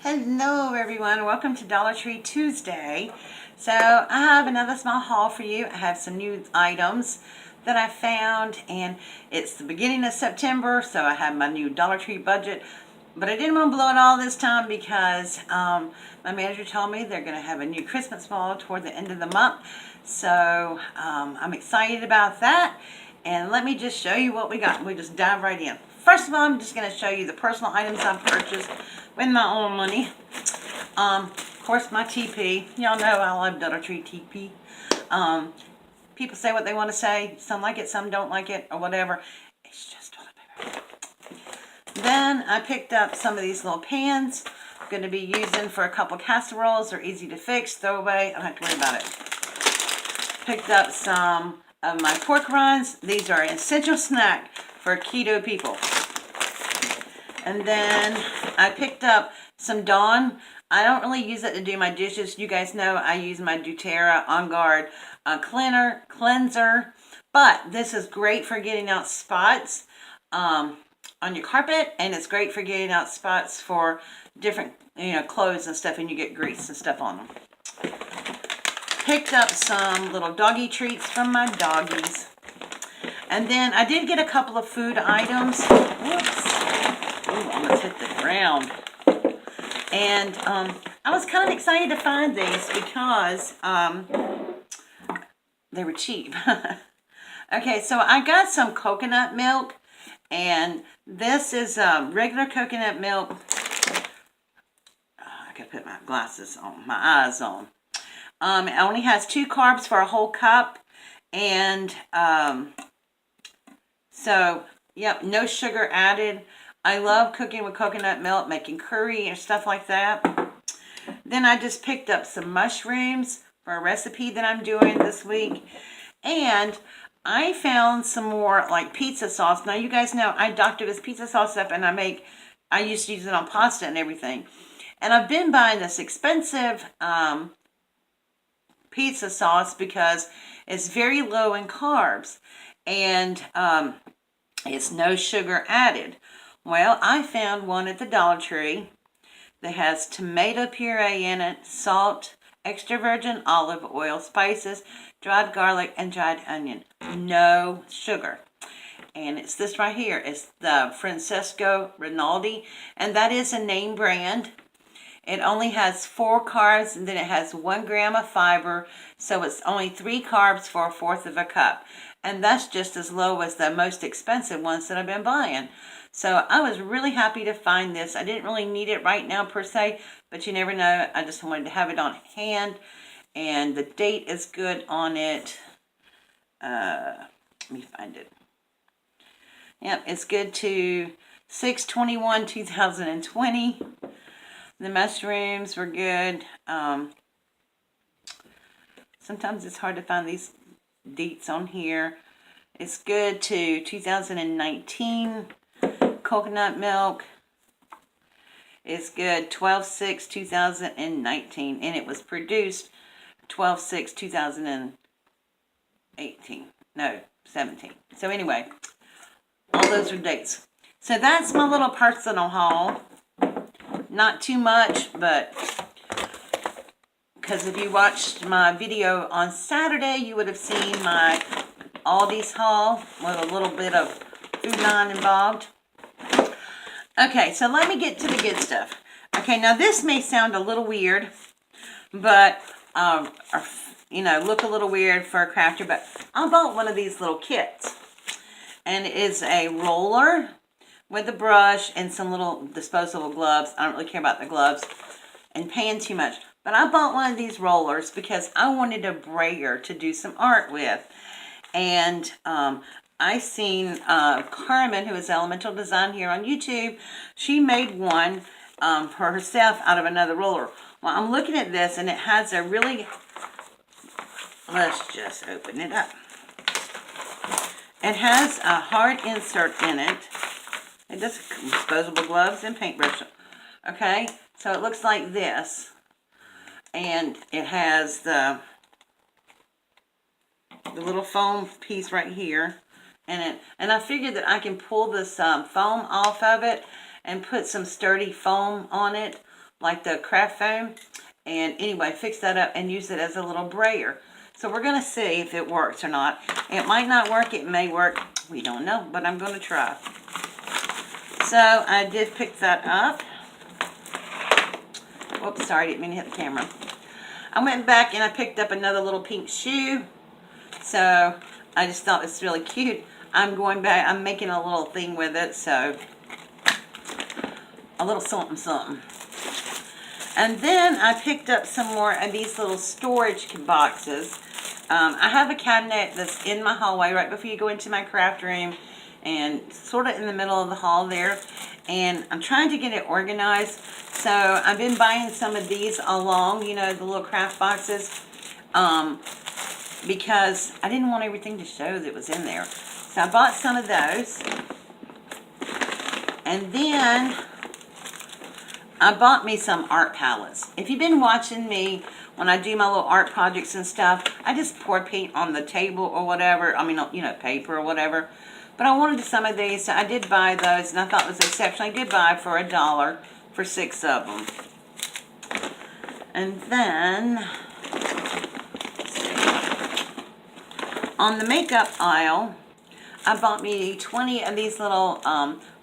Hello everyone, welcome to Dollar Tree Tuesday. So I have another small haul for you. I have some new items that I found, and it's the beginning of September, so I have my new Dollar Tree budget. But I didn't want to blow it all this time because my manager told me they're going to have a new Christmas ball toward the end of the month. So I'm excited about that. And let me just show you what we got. We just dive right in. First of all, I'm just going to show you the personal items I've purchased with my own money. Of course, my TP. Y'all know I love Dollar Tree TP. People say what they want to say. Some like it, some don't like it, or whatever. It's just toilet paper. Then I picked up some of these little pans. I'm going to be using for a couple casseroles. They're easy to fix, throw away. I don't have to worry about it. Picked up some of my pork rinds. These are an essential snack for keto people. And then I picked up some Dawn. I don't really use it to do my dishes. You guys know I use my doTERRA On Guard cleanser. But this is great for getting out spots on your carpet. And it's great for getting out spots for different clothes and stuff, and you get grease and stuff on them. Picked up some little doggy treats from my doggies. And then I did get a couple of food items. Whoops. Ooh, almost hit the ground. And I was kind of excited to find these because they were cheap. Okay, so I got some coconut milk, and this is regular coconut milk. I gotta put my glasses on, my eyes on. It only has 2 carbs for a whole cup, and so yep, no sugar added. I love cooking with coconut milk, making curry and stuff like that. Then I just picked up some mushrooms for a recipe that I'm doing this week. And I found some more like pizza sauce. Now you guys know I doctored this pizza sauce up, and I used to use it on pasta and everything. And I've been buying this expensive pizza sauce because it's very low in carbs. And it's no sugar added. Well, I found one at the Dollar Tree that has tomato puree in it, salt, extra virgin olive oil, spices, dried garlic, and dried onion. No sugar. And it's this right here. It's the Francesco Rinaldi, and that is a name brand. It only has 4 carbs, and then it has 1 gram of fiber, so it's only 3 carbs for 1/4 of a cup. And that's just as low as the most expensive ones that I've been buying. So I was really happy to find this. I didn't really need it right now per se, but you never know. I just wanted to have it on hand, and the date is good on it. Let me find it. Yep, it's good to 6/21/2020. The mushrooms were good. Sometimes it's hard to find these dates on here. It's good to 2019. Coconut milk is good 12/6/2019, and it was produced 12/6/2018. No, 17. So anyway, all those are dates. So that's my little personal haul. Not too much, but because if you watched my video on Saturday, you would have seen my Aldi's haul with a little bit of food line involved. Okay, so let me get to the good stuff. Okay, now this may sound a little weird, but, look a little weird for a crafter, but I bought one of these little kits. And it is a roller with a brush and some little disposable gloves. I don't really care about the gloves and paying too much. But I bought one of these rollers because I wanted a brayer to do some art with. And I seen Carmen, who is Elemental Design here on YouTube. She made one for herself out of another roller. Well, I'm looking at this, and it has a really... Let's just open it up. It has a hard insert in it. It does disposable gloves and paintbrush. Okay, so it looks like this. And it has the little foam piece right here. And I figured that I can pull this foam off of it and put some sturdy foam on it like the craft foam. And anyway, fix that up and use it as a little brayer. So we're going to see if it works or not. It might not work. It may work. We don't know, but I'm going to try. So I did pick that up. Whoops, sorry, I didn't mean to hit the camera. I went back and I picked up another little pink shoe. So I just thought it's really cute. I'm going back, I'm making a little thing with it, so a little something something. And then I picked up some more of these little storage boxes. I have a cabinet that's in my hallway right before you go into my craft room, and sort of in the middle of the hall there. And I'm trying to get it organized. So I've been buying some of these along, you know, the little craft boxes, because I didn't want everything to show that was in there. So I bought some of those. And then I bought me some art palettes. If you've been watching me when I do my little art projects and stuff, I just pour paint on the table or whatever. I mean, you know, paper or whatever. But I wanted some of these, so I did buy those, and I thought it was exceptionally good buy for $1 for 6 of them. And then, let's see, on the makeup aisle, I bought me 20 of these little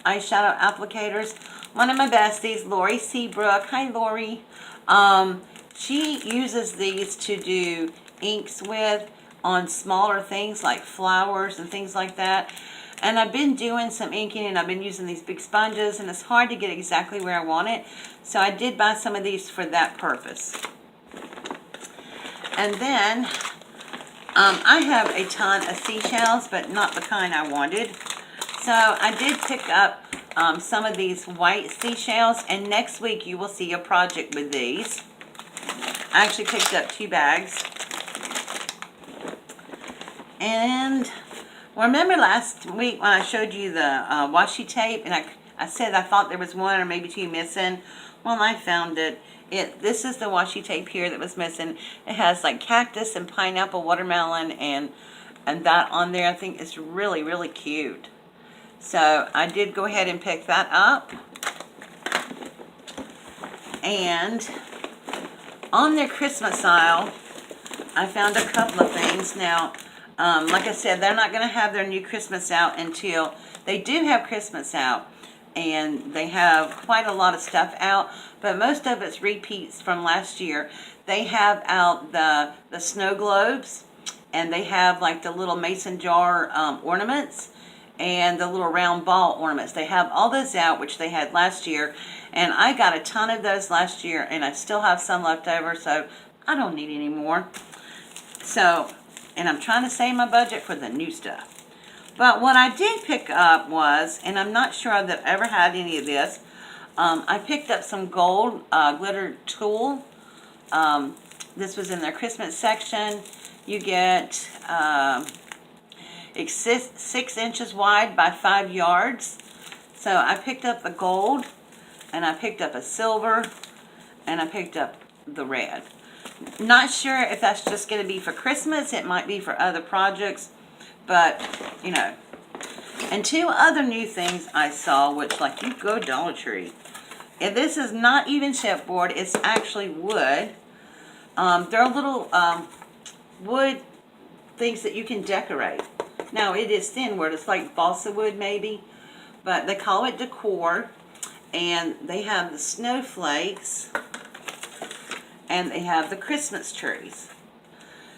eyeshadow applicators. One of my besties, Lori Seabrook. Hi, Lori. She uses these to do inks with on smaller things like flowers and things like that. And I've been doing some inking, and I've been using these big sponges, and it's hard to get exactly where I want it. So I did buy some of these for that purpose. And then I have a ton of seashells, but not the kind I wanted. So I did pick up some of these white seashells, and next week you will see a project with these. I actually picked up 2 bags. And remember last week when I showed you the washi tape, and I said I thought there was 1 or maybe 2 missing? Well, I found it. This is the washi tape here that was missing. It has like cactus and pineapple, watermelon, and that on there. I think it's really, really cute. So I did go ahead and pick that up. And on their Christmas aisle, I found a couple of things. Now, like I said, they're not going to have their new Christmas out until they do have Christmas out. And they have quite a lot of stuff out, but most of it's repeats from last year. They have out the snow globes, and they have like the little mason jar ornaments, and the little round ball ornaments. They have all those out, which they had last year, and I got a ton of those last year, and I still have some left over, so I don't need any more. So, and I'm trying to save my budget for the new stuff. But what I did pick up was, and I'm not sure that I've ever had any of this, I picked up some gold glitter tulle. This was in their Christmas section. You get it's 6 inches wide by 5 yards. So I picked up the gold, and I picked up a silver, and I picked up the red. Not sure if that's just going to be for Christmas. It might be for other projects. But, you know. And 2 other new things I saw, which, like, you go Dollar Tree. And this is not even chipboard. It's actually wood. They're little wood things that you can decorate. Now, it is thin wood. It's like balsa wood, maybe. But they call it Decor. And they have the snowflakes. And they have the Christmas trees.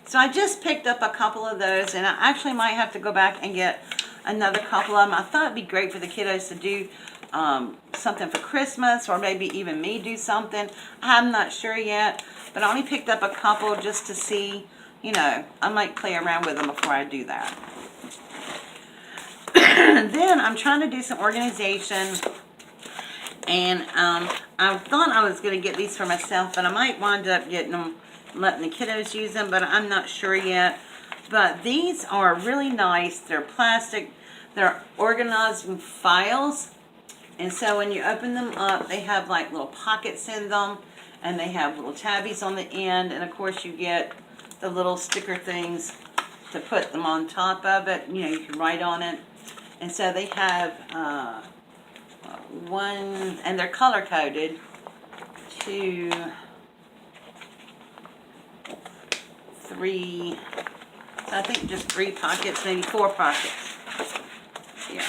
So I just picked up a couple of those, and I actually might have to go back and get another couple of them. I thought it'd be great for the kiddos to do something for Christmas, or maybe even me do something. I'm not sure yet, but I only picked up a couple just to see, you know, I might play around with them before I do that. Then I'm trying to do some organization, and I thought I was going to get these for myself, but I might wind up getting them, letting the kiddos use them, but I'm not sure yet. But these are really nice. They're plastic. They're organizing files. And so when you open them up, they have like little pockets in them, and they have little tabbies on the end. And of course you get the little sticker things to put them on top of it. You know, you can write on it. And so they have 1, and they're color coded. 2, 3, so I think just 3 pockets, maybe 4 pockets. Yeah.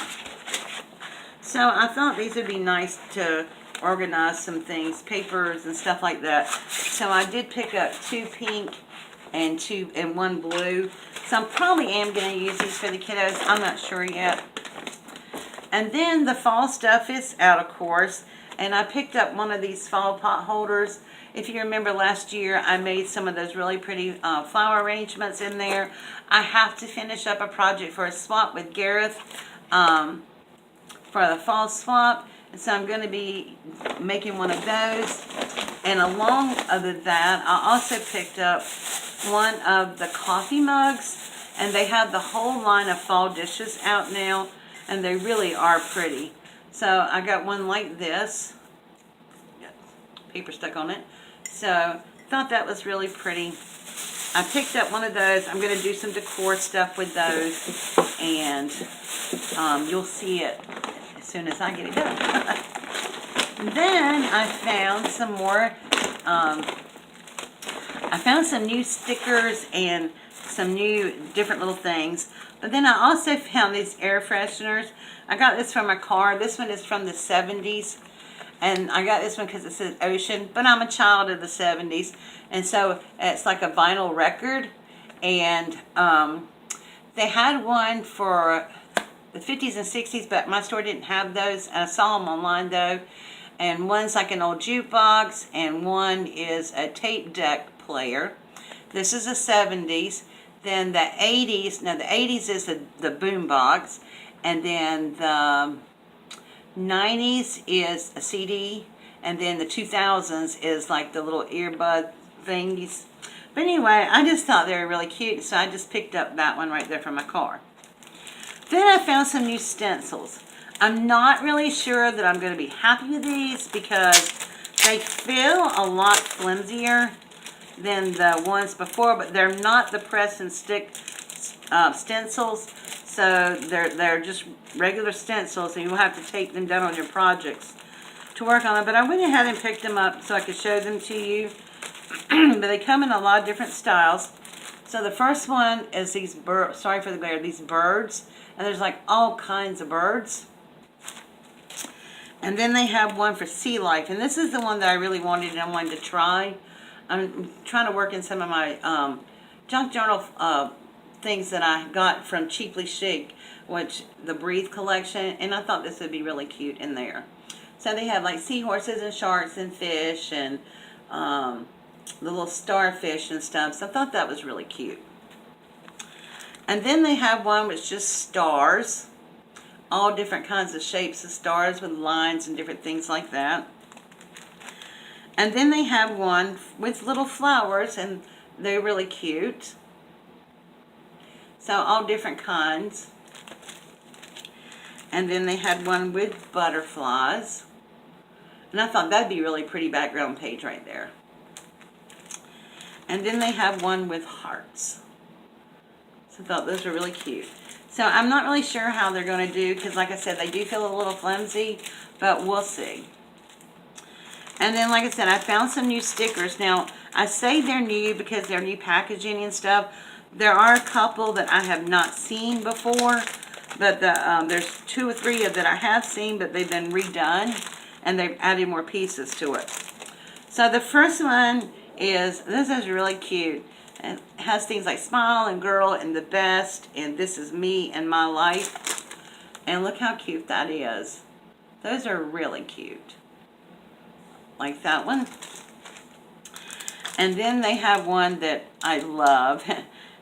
So I thought these would be nice to organize some things, papers and stuff like that. So I did pick up 2 pink and 1 blue. So I probably am going to use these for the kiddos. I'm not sure yet. And then the fall stuff is out, of course. And I picked up one of these fall pot holders. If you remember last year, I made some of those really pretty flower arrangements in there. I have to finish up a project for a swap with Gareth for the fall swap. And so I'm going to be making one of those. And along with that, I also picked up one of the coffee mugs. And they have the whole line of fall dishes out now. And they really are pretty. So I got one like this. Got paper stuck on it. So thought that was really pretty. I picked up one of those. I'm going to do some decor stuff with those. And you'll see it as soon as I get it done. Then I found some more. I found some new stickers and some new different little things. But then I also found these air fresheners. I got this from a car. This one is from the 70s. And I got this one because it says Ocean. But I'm a child of the 70s. And so it's like a vinyl record. And they had one for the 50s and 60s. But my store didn't have those. I saw them online though. And one's like an old jukebox. And one is a tape deck player. This is the 70s. Then the 80s, no, the 80s is the boom box. And then the 90s is a CD. And then the 2000s is like the little earbud thingies. But anyway, I just thought they were really cute. So I just picked up that one right there from my car. Then I found some new stencils. I'm not really sure that I'm going to be happy with these because they feel a lot flimsier than the ones before, but they're not the press and stick stencils, so they're just regular stencils, and you'll have to take them down on your projects to work on them. But I went ahead and picked them up so I could show them to you. But they come in a lot of different styles. So the first one is these birds. Sorry for the glare. These birds, and there's like all kinds of birds. And then they have one for sea life, and this is the one that I really wanted and I wanted to try. I'm trying to work in some of my junk journal things that I got from Cheaply Chic, which the Breathe collection, and I thought this would be really cute in there. So they have like seahorses and sharks and fish and the little starfish and stuff. So I thought that was really cute. And then they have one with just stars, all different kinds of shapes of stars with lines and different things like that. And then they have one with little flowers, and they're really cute. So all different kinds. And then they had one with butterflies. And I thought that'd be a really pretty background page right there. And then they have one with hearts. So I thought those were really cute. So I'm not really sure how they're going to do, because like I said, they do feel a little flimsy, but we'll see. And then, like I said, I found some new stickers. Now, I say they're new because they're new packaging and stuff. There are a couple that I have not seen before, but there's 2 or 3 that I have seen, but they've been redone, and they've added more pieces to it. So the first one is, this is really cute. It has things like smile and girl and the best, and this is me and my life. And look how cute that is. Those are really cute. Like that one. And then they have one that I love.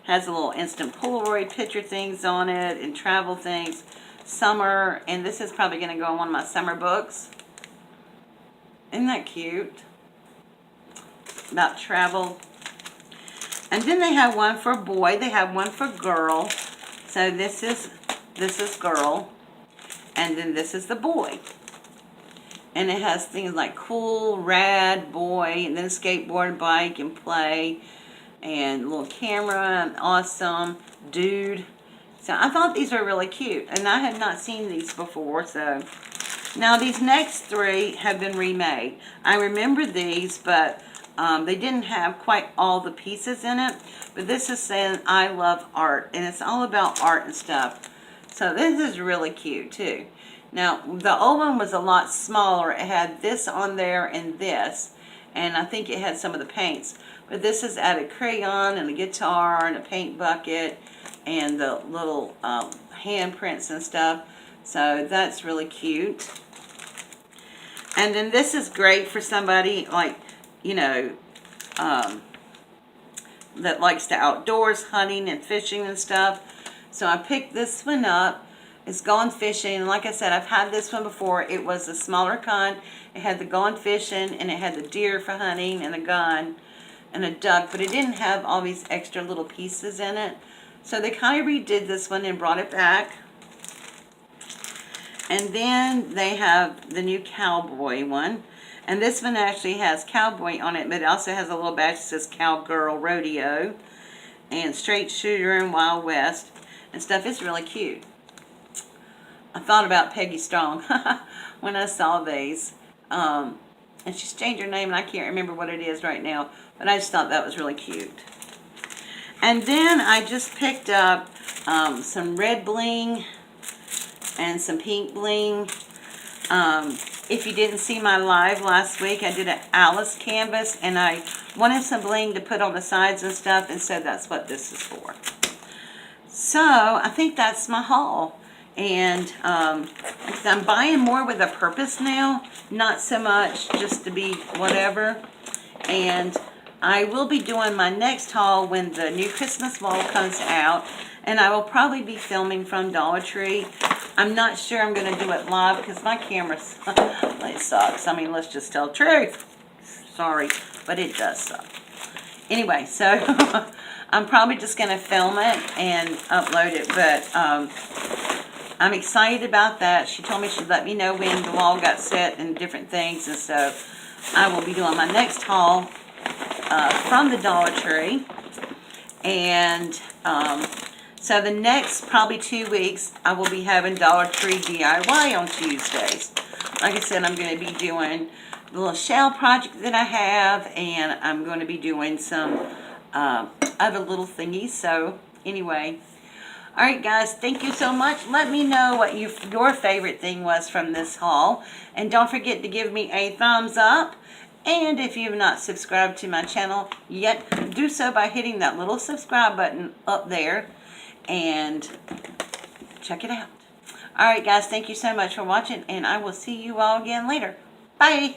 Has a little instant Polaroid picture things on it and travel things. Summer, and this is probably going to go in one of my summer books. Isn't that cute? About travel. And then they have one for boy. They have one for girl. So this is girl. And then this is the boy. And it has things like cool, rad, boy, and then skateboard, bike, and play, and little camera, and awesome, dude. So I thought these were really cute, and I had not seen these before, so Now these next three have been remade. I remember these, but they didn't have quite all the pieces in it. But this is saying I love art, and it's all about art and stuff. So this is really cute too. Now the old one was a lot smaller. It had this on there and this, and I think it had some of the paints. But this has added crayon and a guitar and a paint bucket and the little handprints and stuff. So that's really cute. And then this is great for somebody like, you know, that likes to outdoors, hunting and fishing and stuff. So I picked this one up. It's Gone Fishing. And like I said, I've had this one before. It was a smaller kind. It had the Gone Fishing, and it had the deer for hunting and a gun and a duck. But it didn't have all these extra little pieces in it. So they kind of redid this one and brought it back. And then they have the new cowboy one. And this one actually has cowboy on it, but it also has a little badge that says Cowgirl Rodeo and Straight Shooter and Wild West and stuff. It's really cute. I thought about Peggy Strong when I saw these. And she's changed her name, and I can't remember what it is right now. But I just thought that was really cute. And then I just picked up some red bling and some pink bling. If you didn't see my live last week, I did an Alice canvas, and I wanted some bling to put on the sides and stuff, and so that's what this is for. So I think that's my haul. And I'm buying more with a purpose now, not so much just to be whatever. And I will be doing my next haul when the new Christmas wall comes out, and I will probably be filming from Dollar Tree. I'm not sure I'm going to do it live because my camera it sucks. I mean, let's just tell the truth. Sorry, but it does suck. Anyway, so I'm probably just going to film it and upload it, but I'm excited about that. She told me she'd let me know when the wall got set and different things, and so I will be doing my next haul from the Dollar Tree. And so the next probably 2 weeks, I will be having Dollar Tree DIY on Tuesdays. Like I said, I'm going to be doing the little shell project that I have, and I'm going to be doing some other little thingies. So anyway, all right, guys, thank you so much. Let me know what your favorite thing was from this haul. And don't forget to give me a thumbs up. And if you have not subscribed to my channel yet, do so by hitting that little subscribe button up there and check it out. All right, guys, thank you so much for watching, and I will see you all again later. Bye.